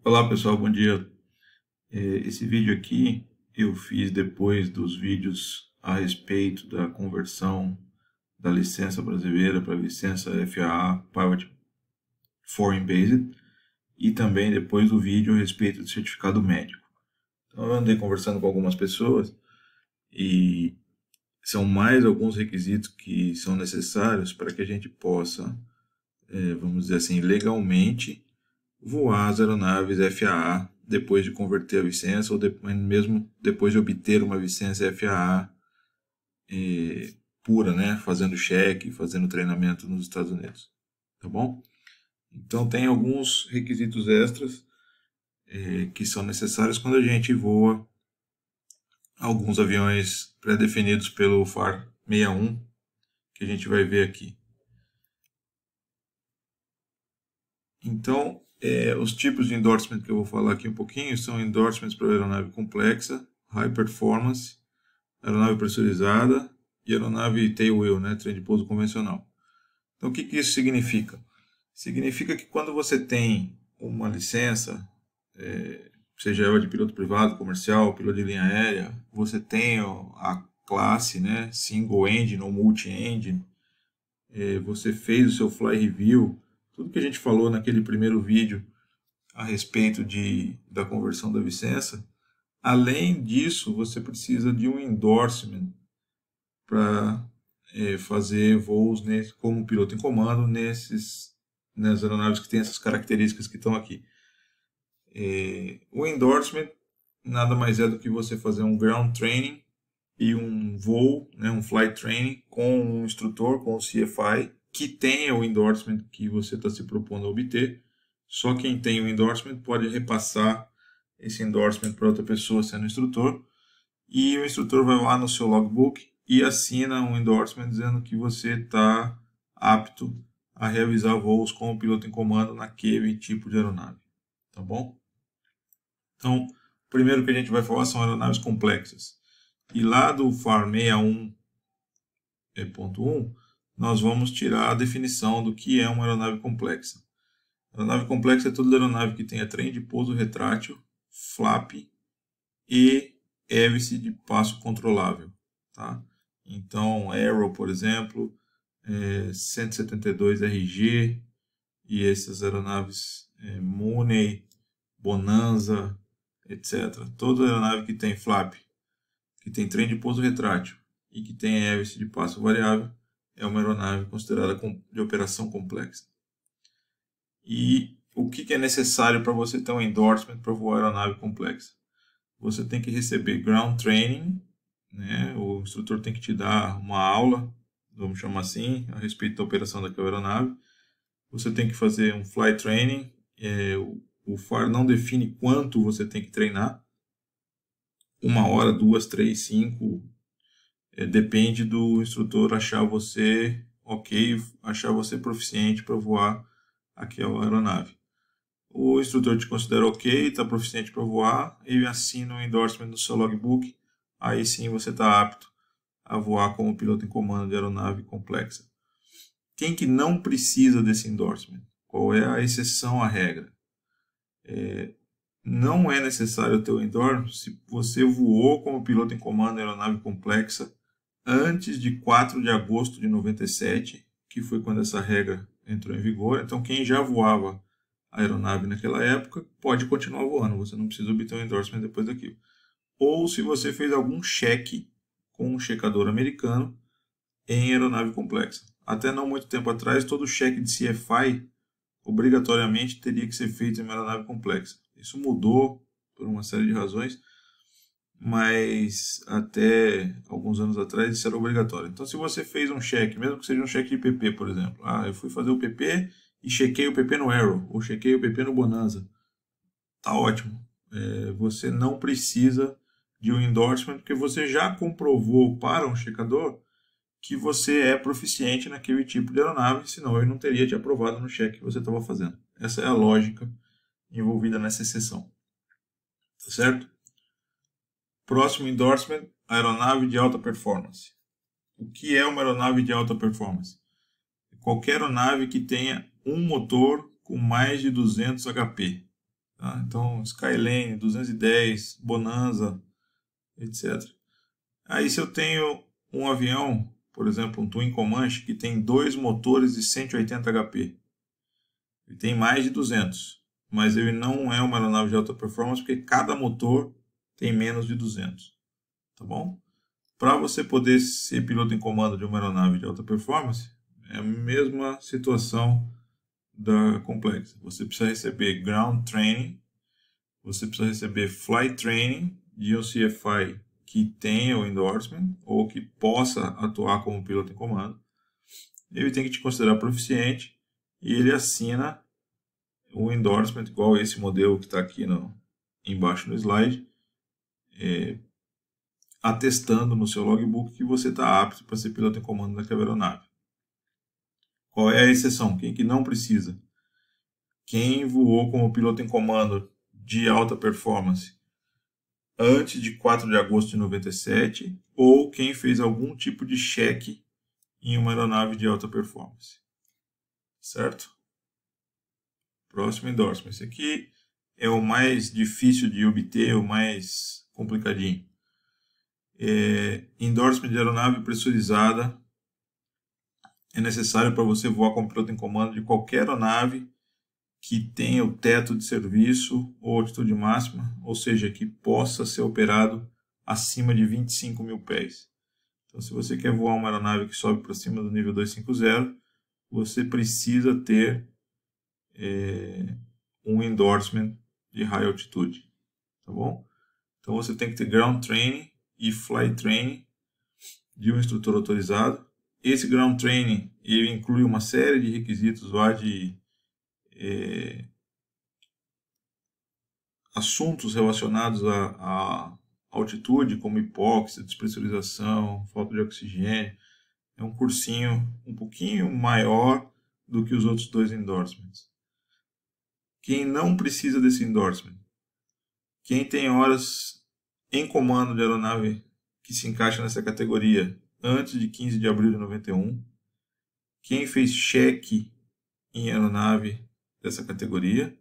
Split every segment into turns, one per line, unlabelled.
Olá pessoal, bom dia. Esse vídeo aqui eu fiz depois dos vídeos a respeito da conversão da licença brasileira para a licença FAA Pilot Foreign Based e também depois do vídeo a respeito do certificado médico. Então eu andei conversando com algumas pessoas e são mais alguns requisitos que são necessários para que a gente possa, vamos dizer assim, legalmente voar as aeronaves FAA depois de converter a licença ou mesmo depois de obter uma licença FAA pura, né? Fazendo cheque, fazendo treinamento nos Estados Unidos. Tá bom? Então tem alguns requisitos extras que são necessários quando a gente voa alguns aviões pré-definidos pelo FAR 61, que a gente vai ver aqui. Então, os tipos de endorsement que eu vou falar aqui um pouquinho são endorsements para aeronave complexa, high performance, aeronave pressurizada e aeronave tailwheel, né, trem de pouso convencional. Então, o que isso significa? Significa que quando você tem uma licença, seja ela de piloto privado, comercial, piloto de linha aérea, você tem a classe, né, single engine ou multi-engine, você fez o seu fly review, tudo que a gente falou naquele primeiro vídeo a respeito da conversão da licença. Além disso, você precisa de um endorsement para fazer voos como piloto em comando nas aeronaves que têm essas características que estão aqui. O endorsement nada mais é do que você fazer um ground training e um voo, né, um flight training com um instrutor, com o CFI, que tenha o endorsement que você está se propondo a obter. Só quem tem o endorsement pode repassar esse endorsement para outra pessoa sendo instrutor, e o instrutor vai lá no seu logbook e assina um endorsement dizendo que você está apto a realizar voos como piloto em comando naquele tipo de aeronave. Tá bom? Então, o primeiro que a gente vai falar são aeronaves complexas. E lá do FAR 61.1, nós vamos tirar a definição do que é uma aeronave complexa. Aeronave complexa é toda aeronave que tenha trem de pouso retrátil, flap e hélice de passo controlável. Tá? Então, Arrow, por exemplo, 172 RG e essas aeronaves Mooney, Bonanza, etc. Toda aeronave que tem flap, que tem trem de pouso retrátil e que tem hélice de passo variável é uma aeronave considerada de operação complexa. E o que é necessário para você ter um endorsement para voar aeronave complexa? Você tem que receber ground training, né? O instrutor tem que te dar uma aula, vamos chamar assim, a respeito da operação daquela aeronave. Você tem que fazer um flight training. O FAR não define quanto você tem que treinar. 1 hora, 2, 3, 5. Depende do instrutor achar você ok, achar você proficiente para voar aquela aeronave. O instrutor te considera ok, está proficiente para voar, ele assina um endorsement no seu logbook, aí sim você está apto a voar como piloto em comando de aeronave complexa. Quem que não precisa desse endorsement? Qual é a exceção à regra? Não é necessário ter o endorsement se você voou como piloto em comando de aeronave complexa antes de 4 de agosto de 97, que foi quando essa regra entrou em vigor. Então, quem já voava a aeronave naquela época pode continuar voando, você não precisa obter um endorsement depois daquilo. Ou se você fez algum cheque com um checador americano em aeronave complexa. Até não muito tempo atrás, todo cheque de CFI obrigatoriamente teria que ser feito em uma aeronave complexa. Isso mudou por uma série de razões, mas até alguns anos atrás isso era obrigatório. Então, se você fez um cheque, mesmo que seja um cheque de PP, por exemplo, eu fui fazer o PP e chequei o PP no Arrow, ou chequei o PP no Bonanza, tá ótimo. Você não precisa de um endorsement, porque você já comprovou para um checador que você é proficiente naquele tipo de aeronave, senão ele não teria te aprovado no cheque que você estava fazendo. Essa é a lógica envolvida nessa exceção. Tá certo? Próximo endorsement, aeronave de alta performance. O que é uma aeronave de alta performance? Qualquer aeronave que tenha um motor com mais de 200 HP. Tá? Então, Skyline, 210, Bonanza, etc. Aí se eu tenho um avião, por exemplo, um Twin Comanche, que tem 2 motores de 180 HP, ele tem mais de 200, mas ele não é uma aeronave de alta performance porque cada motor tem menos de 200, tá bom? Para você poder ser piloto em comando de uma aeronave de alta performance, é a mesma situação da Complexa. Você precisa receber Ground Training, você precisa receber Flight Training de um CFI que tenha o endorsement ou que possa atuar como piloto em comando. Ele tem que te considerar proficiente e ele assina o endorsement, igual esse modelo que está aqui embaixo no slide, atestando no seu logbook que você está apto para ser piloto em comando daquela aeronave. Qual é a exceção? Quem que não precisa? Quem voou como piloto em comando de alta performance antes de 4 de agosto de 97 ou quem fez algum tipo de cheque em uma aeronave de alta performance. Certo? Próximo endorsement. Esse aqui é o mais difícil de obter, o mais complicadinho. Endorsement de aeronave pressurizada é necessário para você voar como piloto em comando de qualquer aeronave que tenha o teto de serviço ou altitude máxima, ou seja, que possa ser operado acima de 25 mil pés. Então, se você quer voar uma aeronave que sobe para cima do nível 250, você precisa ter um endorsement de high altitude, tá bom? Então, você tem que ter ground training e flight training de um instrutor autorizado. Esse ground training ele inclui uma série de requisitos lá de assuntos relacionados à altitude, como hipóxia, despressurização, falta de oxigênio. É um cursinho um pouquinho maior do que os outros 2 endorsements. Quem não precisa desse endorsement? Quem tem horas em comando de aeronave que se encaixa nessa categoria antes de 15 de abril de 91. Quem fez cheque em aeronave dessa categoria.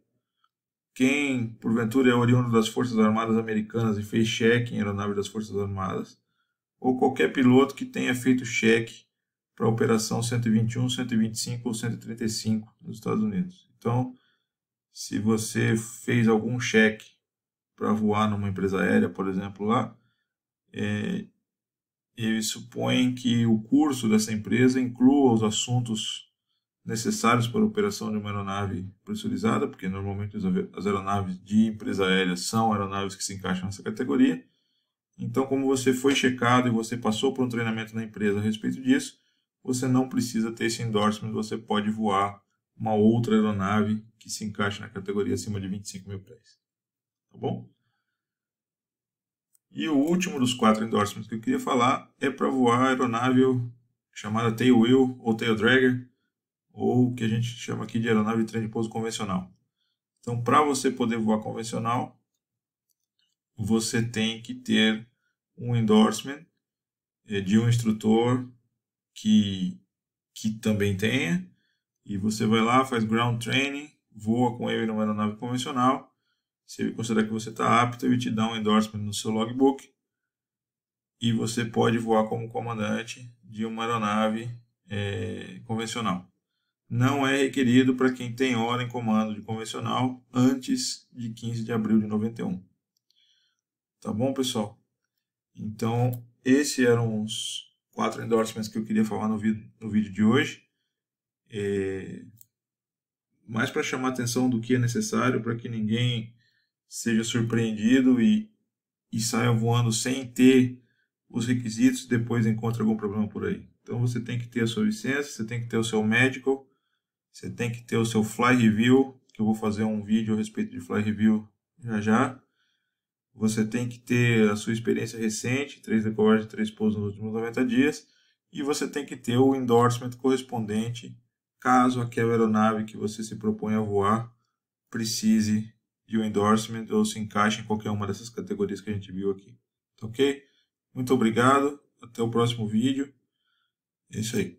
Quem, porventura, é oriundo das Forças Armadas Americanas e fez cheque em aeronave das Forças Armadas. Ou qualquer piloto que tenha feito cheque para a Operação 121, 125 ou 135 nos Estados Unidos. Então, se você fez algum cheque para voar numa empresa aérea, por exemplo, lá, eles supõem que o curso dessa empresa inclua os assuntos necessários para a operação de uma aeronave pressurizada, porque normalmente as aeronaves de empresa aérea são aeronaves que se encaixam nessa categoria. Então, como você foi checado e você passou por um treinamento na empresa a respeito disso, você não precisa ter esse endorsement, você pode voar uma outra aeronave que se encaixe na categoria acima de 25 mil pés. Tá bom? E o último dos 4 endorsements que eu queria falar é para voar a aeronave chamada tailwheel ou tail dragger, ou o que a gente chama aqui de aeronave de trem de pouso convencional. Então, para você poder voar convencional, você tem que ter um endorsement de um instrutor que também tenha, e você vai lá, faz ground training, voa com ele numa aeronave convencional. Se ele considerar que você está apto, ele te dá um endorsement no seu logbook e você pode voar como comandante de uma aeronave convencional. Não é requerido para quem tem hora em comando de convencional antes de 15 de abril de 91. Tá bom, pessoal? Então, esses eram os 4 endorsements que eu queria falar no vídeo de hoje. Mais para chamar a atenção do que é necessário para que ninguém seja surpreendido e saia voando sem ter os requisitos e depois encontre algum problema por aí. Então, você tem que ter a sua licença, você tem que ter o seu medical, você tem que ter o seu Fly Review, que eu vou fazer um vídeo a respeito de Fly Review já. Você tem que ter a sua experiência recente, 3 decolagens e 3 pousos nos últimos 90 dias. E você tem que ter o endorsement correspondente, caso aquela aeronave que você se propõe a voar precise de um endorsement ou se encaixe em qualquer uma dessas categorias que a gente viu aqui. Ok? Muito obrigado. Até o próximo vídeo. É isso aí.